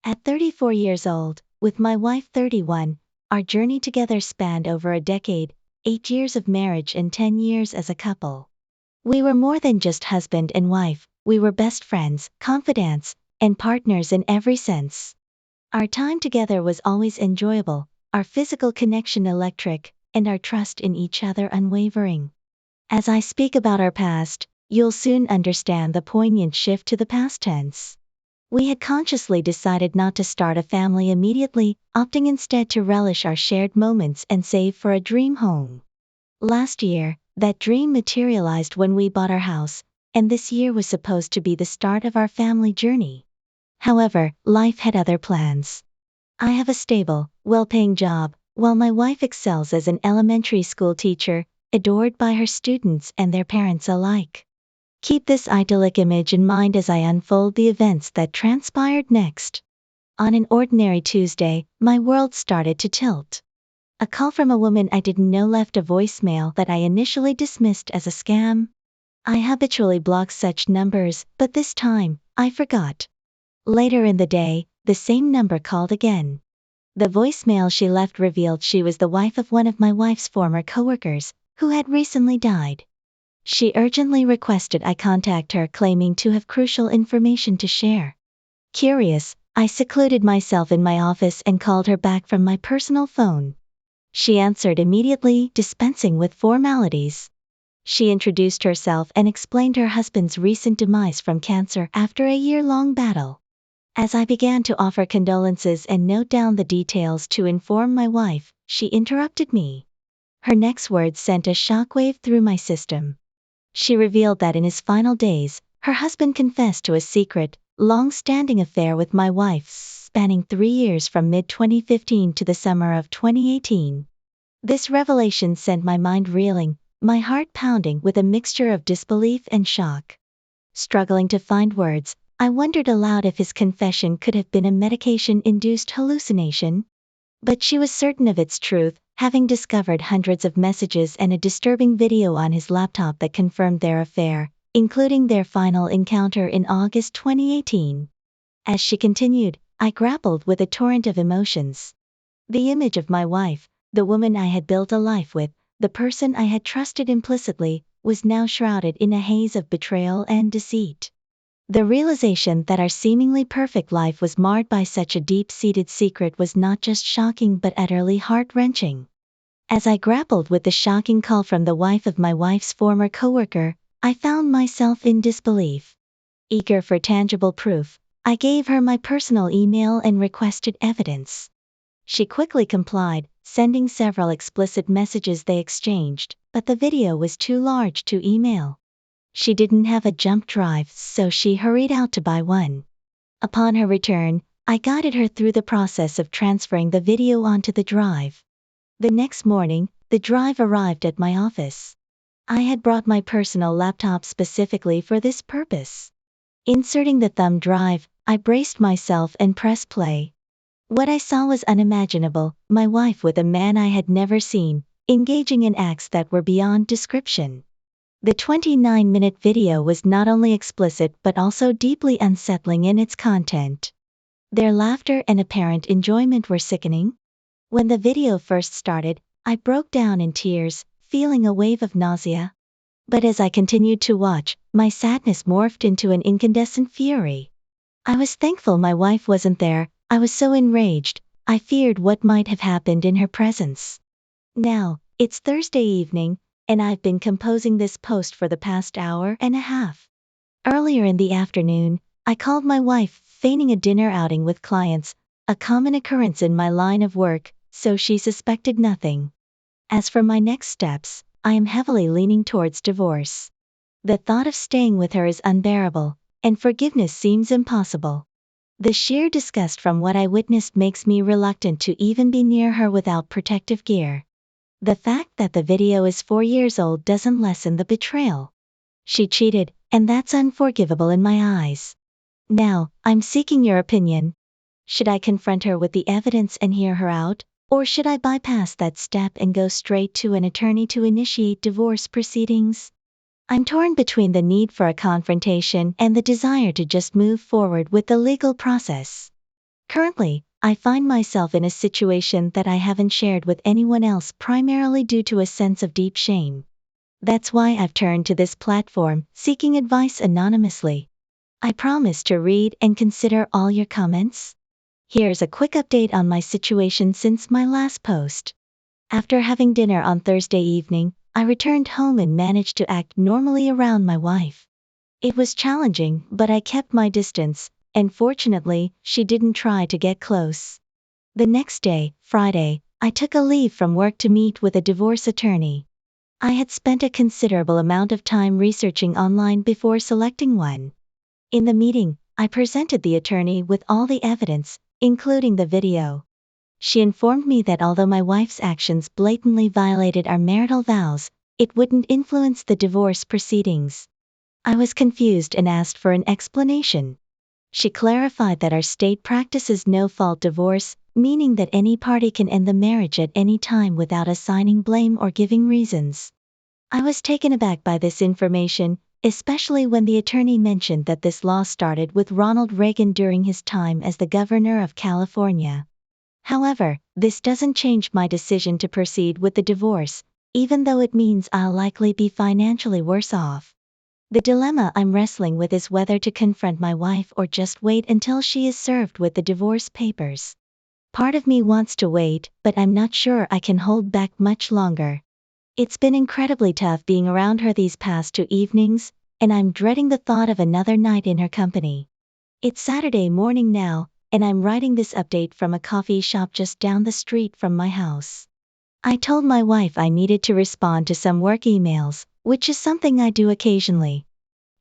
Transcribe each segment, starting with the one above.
At 34 years old, with my wife 31, our journey together spanned over a decade, 8 years of marriage and 10 years as a couple. We were more than just husband and wife, we were best friends, confidants, and partners in every sense. Our time together was always enjoyable, our physical connection electric, and our trust in each other unwavering. As I speak about our past, you'll soon understand the poignant shift to the past tense. We had consciously decided not to start a family immediately, opting instead to relish our shared moments and save for a dream home. Last year, that dream materialized when we bought our house, and this year was supposed to be the start of our family journey. However, life had other plans. I have a stable, well-paying job, while my wife excels as an elementary school teacher, adored by her students and their parents alike. Keep this idyllic image in mind as I unfold the events that transpired next. On an ordinary Tuesday, my world started to tilt. A call from a woman I didn't know left a voicemail that I initially dismissed as a scam. I habitually block such numbers, but this time, I forgot. Later in the day, the same number called again. The voicemail she left revealed she was the wife of one of my wife's former coworkers, who had recently died. She urgently requested I contact her, claiming to have crucial information to share. Curious, I secluded myself in my office and called her back from my personal phone. She answered immediately, dispensing with formalities. She introduced herself and explained her husband's recent demise from cancer after a year-long battle. As I began to offer condolences and note down the details to inform my wife, she interrupted me. Her next words sent a shockwave through my system. She revealed that in his final days, her husband confessed to a secret, long-standing affair with my wife, spanning 3 years from mid-2015 to the summer of 2018. This revelation sent my mind reeling, my heart pounding with a mixture of disbelief and shock. Struggling to find words, I wondered aloud if his confession could have been a medication-induced hallucination. But she was certain of its truth, having discovered hundreds of messages and a disturbing video on his laptop that confirmed their affair, including their final encounter in August 2018. As she continued, I grappled with a torrent of emotions. The image of my wife, the woman I had built a life with, the person I had trusted implicitly, was now shrouded in a haze of betrayal and deceit. The realization that our seemingly perfect life was marred by such a deep-seated secret was not just shocking but utterly heart-wrenching. As I grappled with the shocking call from the wife of my wife's former coworker, I found myself in disbelief. Eager for tangible proof, I gave her my personal email and requested evidence. She quickly complied, sending several explicit messages they exchanged, but the video was too large to email. She didn't have a jump drive, so she hurried out to buy one. Upon her return, I guided her through the process of transferring the video onto the drive. The next morning, the drive arrived at my office. I had brought my personal laptop specifically for this purpose. Inserting the thumb drive, I braced myself and pressed play. What I saw was unimaginable, my wife with a man I had never seen, engaging in acts that were beyond description. The 29-minute video was not only explicit but also deeply unsettling in its content. Their laughter and apparent enjoyment were sickening. When the video first started, I broke down in tears, feeling a wave of nausea. But as I continued to watch, my sadness morphed into an incandescent fury. I was thankful my wife wasn't there, I was so enraged, I feared what might have happened in her presence. Now, it's Thursday evening, and I've been composing this post for the past hour and a half. Earlier in the afternoon, I called my wife, feigning a dinner outing with clients, a common occurrence in my line of work, so she suspected nothing. As for my next steps, I am heavily leaning towards divorce. The thought of staying with her is unbearable, and forgiveness seems impossible. The sheer disgust from what I witnessed makes me reluctant to even be near her without protective gear. The fact that the video is 4 years old doesn't lessen the betrayal. She cheated, and that's unforgivable in my eyes. Now, I'm seeking your opinion. Should I confront her with the evidence and hear her out, or should I bypass that step and go straight to an attorney to initiate divorce proceedings? I'm torn between the need for a confrontation and the desire to just move forward with the legal process. Currently, I find myself in a situation that I haven't shared with anyone else primarily due to a sense of deep shame. That's why I've turned to this platform, seeking advice anonymously. I promise to read and consider all your comments. Here's a quick update on my situation since my last post. After having dinner on Thursday evening, I returned home and managed to act normally around my wife. It was challenging, but I kept my distance, and fortunately, she didn't try to get close. The next day, Friday, I took a leave from work to meet with a divorce attorney. I had spent a considerable amount of time researching online before selecting one. In the meeting, I presented the attorney with all the evidence, including the video. She informed me that although my wife's actions blatantly violated our marital vows, it wouldn't influence the divorce proceedings. I was confused and asked for an explanation. She clarified that our state practices no-fault divorce, meaning that any party can end the marriage at any time without assigning blame or giving reasons. I was taken aback by this information, especially when the attorney mentioned that this law started with Ronald Reagan during his time as the governor of California. However, this doesn't change my decision to proceed with the divorce, even though it means I'll likely be financially worse off. The dilemma I'm wrestling with is whether to confront my wife or just wait until she is served with the divorce papers. Part of me wants to wait, but I'm not sure I can hold back much longer. It's been incredibly tough being around her these past 2 evenings, and I'm dreading the thought of another night in her company. It's Saturday morning now, and I'm writing this update from a coffee shop just down the street from my house. I told my wife I needed to respond to some work emails, which is something I do occasionally.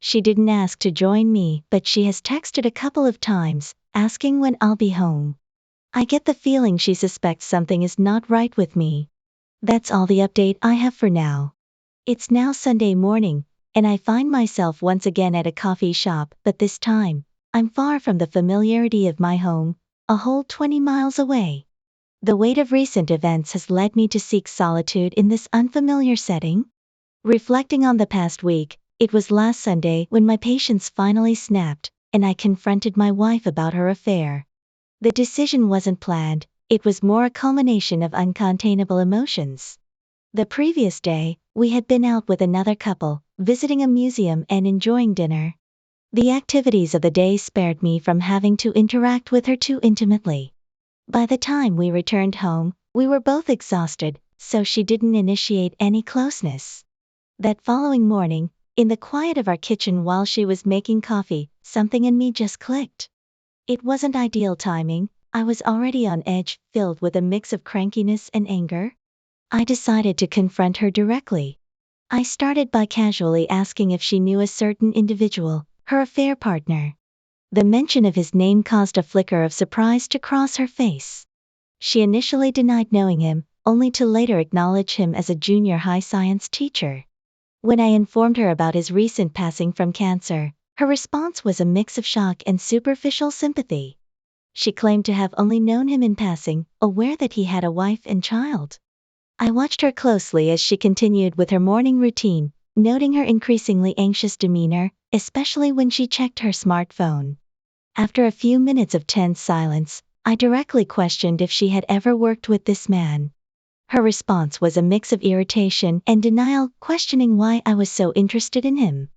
She didn't ask to join me, but she has texted a couple of times, asking when I'll be home. I get the feeling she suspects something is not right with me. That's all the update I have for now. It's now Sunday morning, and I find myself once again at a coffee shop, but this time, I'm far from the familiarity of my home, a whole 20 miles away. The weight of recent events has led me to seek solitude in this unfamiliar setting. Reflecting on the past week, it was last Sunday when my patience finally snapped, and I confronted my wife about her affair. The decision wasn't planned, it was more a culmination of uncontainable emotions. The previous day, we had been out with another couple, visiting a museum and enjoying dinner. The activities of the day spared me from having to interact with her too intimately. By the time we returned home, we were both exhausted, so she didn't initiate any closeness. That following morning, in the quiet of our kitchen while she was making coffee, something in me just clicked. It wasn't ideal timing, I was already on edge, filled with a mix of crankiness and anger. I decided to confront her directly. I started by casually asking if she knew a certain individual, her affair partner. The mention of his name caused a flicker of surprise to cross her face. She initially denied knowing him, only to later acknowledge him as a junior high science teacher. When I informed her about his recent passing from cancer, her response was a mix of shock and superficial sympathy. She claimed to have only known him in passing, aware that he had a wife and child. I watched her closely as she continued with her morning routine, noting her increasingly anxious demeanor, especially when she checked her smartphone. After a few minutes of tense silence, I directly questioned if she had ever worked with this man. Her response was a mix of irritation and denial, questioning why I was so interested in him.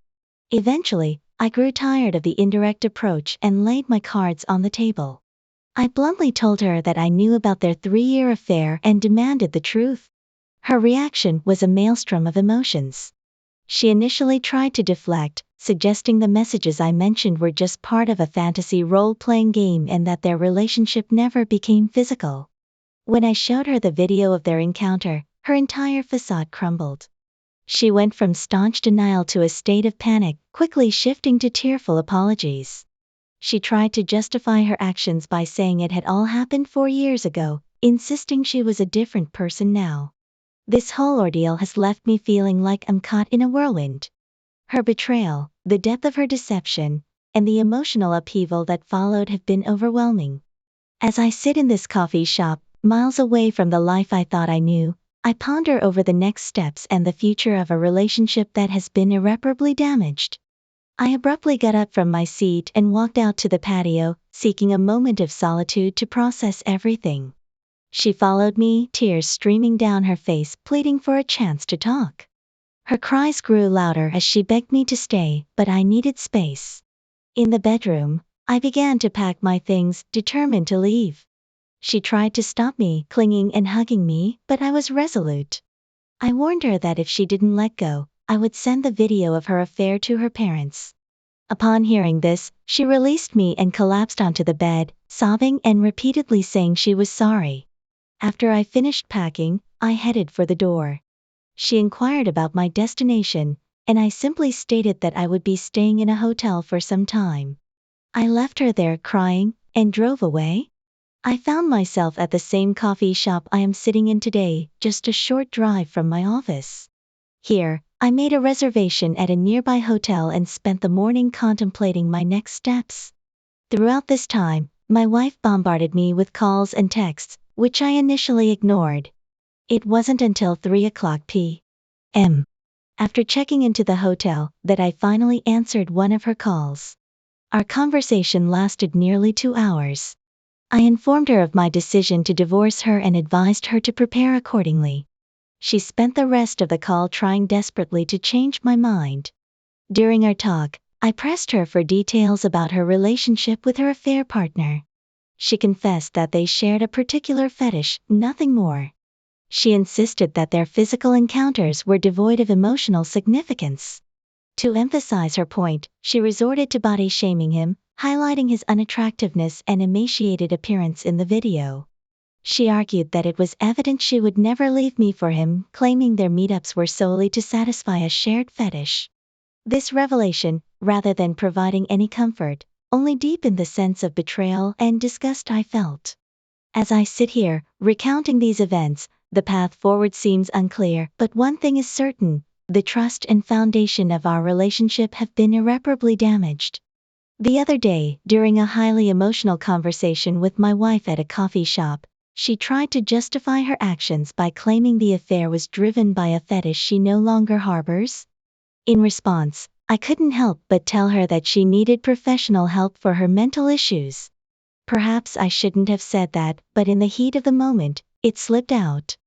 Eventually, I grew tired of the indirect approach and laid my cards on the table. I bluntly told her that I knew about their 3-year affair and demanded the truth. Her reaction was a maelstrom of emotions. She initially tried to deflect, suggesting the messages I mentioned were just part of a fantasy role-playing game and that their relationship never became physical. When I showed her the video of their encounter, her entire facade crumbled. She went from staunch denial to a state of panic, quickly shifting to tearful apologies. She tried to justify her actions by saying it had all happened 4 years ago, insisting she was a different person now. This whole ordeal has left me feeling like I'm caught in a whirlwind. Her betrayal, the depth of her deception, and the emotional upheaval that followed have been overwhelming. As I sit in this coffee shop, miles away from the life I thought I knew, I ponder over the next steps and the future of a relationship that has been irreparably damaged. I abruptly got up from my seat and walked out to the patio, seeking a moment of solitude to process everything. She followed me, tears streaming down her face, pleading for a chance to talk. Her cries grew louder as she begged me to stay, but I needed space. In the bedroom, I began to pack my things, determined to leave. She tried to stop me, clinging and hugging me, but I was resolute. I warned her that if she didn't let go, I would send the video of her affair to her parents. Upon hearing this, she released me and collapsed onto the bed, sobbing and repeatedly saying she was sorry. After I finished packing, I headed for the door. She inquired about my destination, and I simply stated that I would be staying in a hotel for some time. I left her there crying, and drove away. I found myself at the same coffee shop I am sitting in today, just a short drive from my office. Here, I made a reservation at a nearby hotel and spent the morning contemplating my next steps. Throughout this time, my wife bombarded me with calls and texts, which I initially ignored. It wasn't until 3 o'clock p.m., after checking into the hotel, that I finally answered one of her calls. Our conversation lasted nearly 2 hours. I informed her of my decision to divorce her and advised her to prepare accordingly. She spent the rest of the call trying desperately to change my mind. During our talk, I pressed her for details about her relationship with her affair partner. She confessed that they shared a particular fetish, nothing more. She insisted that their physical encounters were devoid of emotional significance. To emphasize her point, she resorted to body shaming him, highlighting his unattractiveness and emaciated appearance in the video. She argued that it was evident she would never leave me for him, claiming their meetups were solely to satisfy a shared fetish. This revelation, rather than providing any comfort, only deepened the sense of betrayal and disgust I felt. As I sit here, recounting these events, the path forward seems unclear, but one thing is certain: the trust and foundation of our relationship have been irreparably damaged. The other day, during a highly emotional conversation with my wife at a coffee shop, she tried to justify her actions by claiming the affair was driven by a fetish she no longer harbors. In response, I couldn't help but tell her that she needed professional help for her mental issues. Perhaps I shouldn't have said that, but in the heat of the moment, it slipped out.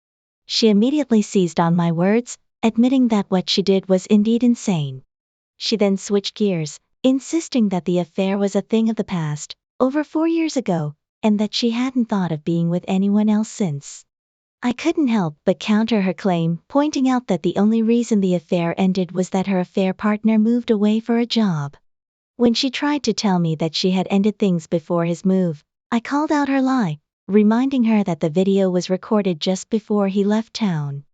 She immediately seized on my words, admitting that what she did was indeed insane. She then switched gears, insisting that the affair was a thing of the past, over 4 years ago, and that she hadn't thought of being with anyone else since. I couldn't help but counter her claim, pointing out that the only reason the affair ended was that her affair partner moved away for a job. When she tried to tell me that she had ended things before his move, I called out her lie, reminding her that the video was recorded just before he left town.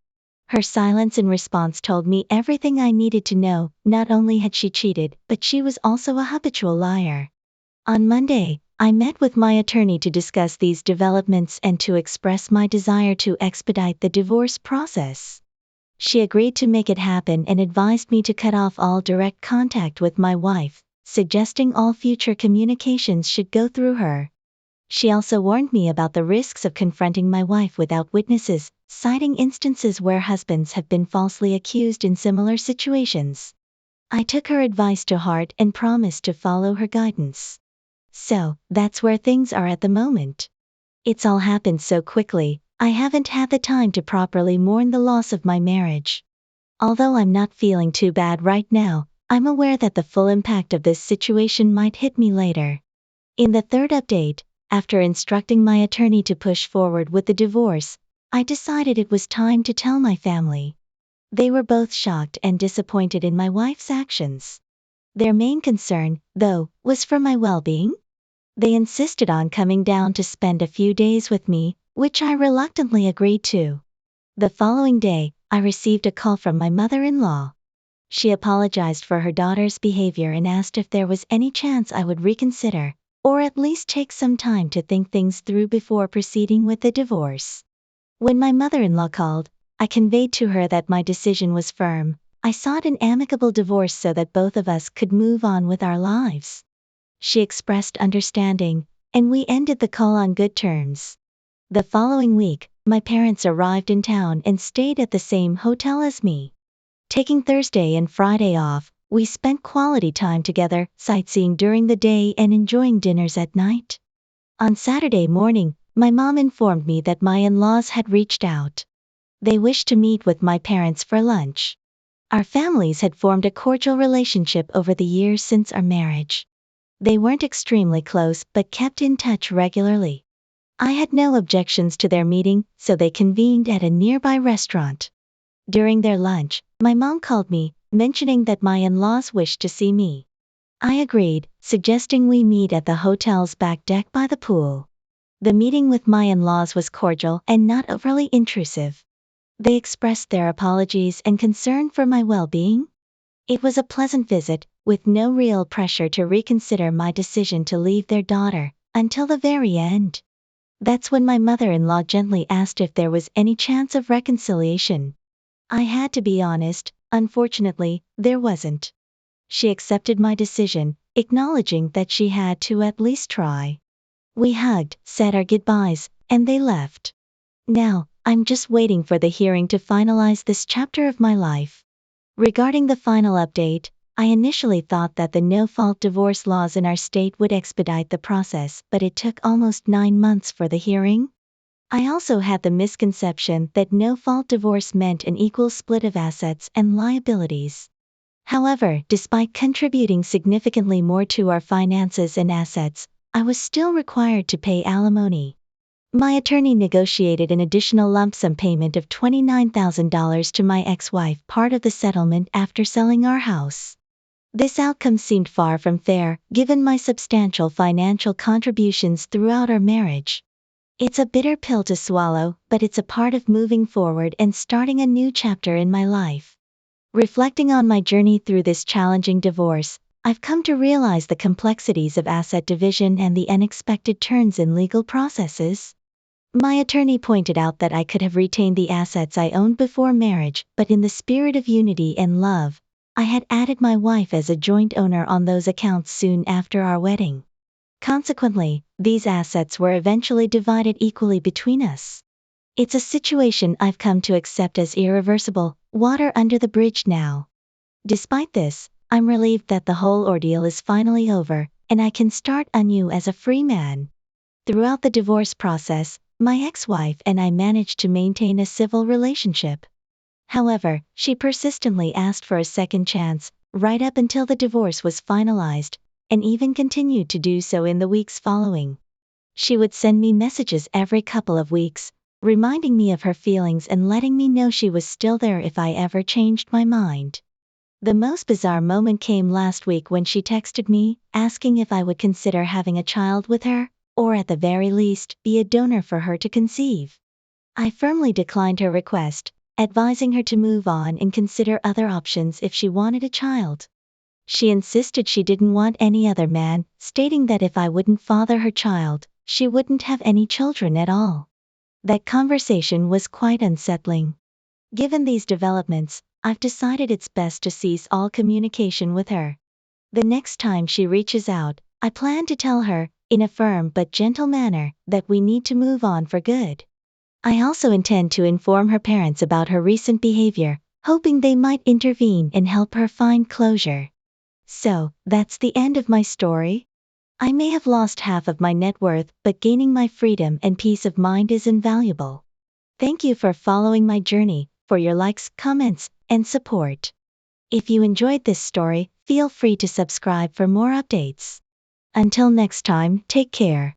Her silence in response told me everything I needed to know. Not only had she cheated, but she was also a habitual liar. On Monday, I met with my attorney to discuss these developments and to express my desire to expedite the divorce process. She agreed to make it happen and advised me to cut off all direct contact with my wife, suggesting all future communications should go through her. She also warned me about the risks of confronting my wife without witnesses, citing instances where husbands have been falsely accused in similar situations. I took her advice to heart and promised to follow her guidance. So, that's where things are at the moment. It's all happened so quickly, I haven't had the time to properly mourn the loss of my marriage. Although I'm not feeling too bad right now, I'm aware that the full impact of this situation might hit me later. In the third update, after instructing my attorney to push forward with the divorce, I decided it was time to tell my family. They were both shocked and disappointed in my wife's actions. Their main concern, though, was for my well-being. They insisted on coming down to spend a few days with me, which I reluctantly agreed to. The following day, I received a call from my mother-in-law. She apologized for her daughter's behavior and asked if there was any chance I would reconsider, or at least take some time to think things through before proceeding with the divorce. When my mother-in-law called, I conveyed to her that my decision was firm. I sought an amicable divorce so that both of us could move on with our lives. She expressed understanding, and we ended the call on good terms. The following week, my parents arrived in town and stayed at the same hotel as me. Taking Thursday and Friday off, We spent quality time together, sightseeing during the day and enjoying dinners at night. On Saturday morning, my mom informed me that my in-laws had reached out. They wished to meet with my parents for lunch. Our families had formed a cordial relationship over the years since our marriage. They weren't extremely close but kept in touch regularly. I had no objections to their meeting, so they convened at a nearby restaurant. During their lunch, my mom called me, mentioning that my in-laws wished to see me. I agreed, suggesting we meet at the hotel's back deck by the pool. The meeting with my in-laws was cordial and not overly intrusive. They expressed their apologies and concern for my well-being. It was a pleasant visit, with no real pressure to reconsider my decision to leave their daughter, until the very end. That's when my mother-in-law gently asked if there was any chance of reconciliation. I had to be honest, unfortunately, there wasn't. She accepted my decision, acknowledging that she had to at least try. We hugged, said our goodbyes, and they left. Now, I'm just waiting for the hearing to finalize this chapter of my life. Regarding the final update, I initially thought that the no-fault divorce laws in our state would expedite the process, but it took almost 9 months for the hearing. I also had the misconception that no-fault divorce meant an equal split of assets and liabilities. However, despite contributing significantly more to our finances and assets, I was still required to pay alimony. My attorney negotiated an additional lump sum payment of $29,000 to my ex-wife, part of the settlement after selling our house. This outcome seemed far from fair, given my substantial financial contributions throughout our marriage. It's a bitter pill to swallow, but it's a part of moving forward and starting a new chapter in my life. Reflecting on my journey through this challenging divorce, I've come to realize the complexities of asset division and the unexpected turns in legal processes. My attorney pointed out that I could have retained the assets I owned before marriage, but in the spirit of unity and love, I had added my wife as a joint owner on those accounts soon after our wedding. Consequently, these assets were eventually divided equally between us. It's a situation I've come to accept as irreversible, water under the bridge now. Despite this, I'm relieved that the whole ordeal is finally over, and I can start anew as a free man. Throughout the divorce process, my ex-wife and I managed to maintain a civil relationship. However, she persistently asked for a second chance, right up until the divorce was finalized, and even continued to do so in the weeks following. She would send me messages every couple of weeks, reminding me of her feelings and letting me know she was still there if I ever changed my mind. The most bizarre moment came last week when she texted me, asking if I would consider having a child with her, or at the very least, be a donor for her to conceive. I firmly declined her request, advising her to move on and consider other options if she wanted a child. She insisted she didn't want any other man, stating that if I wouldn't father her child, she wouldn't have any children at all. That conversation was quite unsettling. Given these developments, I've decided it's best to cease all communication with her. The next time she reaches out, I plan to tell her, in a firm but gentle manner, that we need to move on for good. I also intend to inform her parents about her recent behavior, hoping they might intervene and help her find closure. So, that's the end of my story. I may have lost half of my net worth, but gaining my freedom and peace of mind is invaluable. Thank you for following my journey, for your likes, comments, and support. If you enjoyed this story, feel free to subscribe for more updates. Until next time, take care.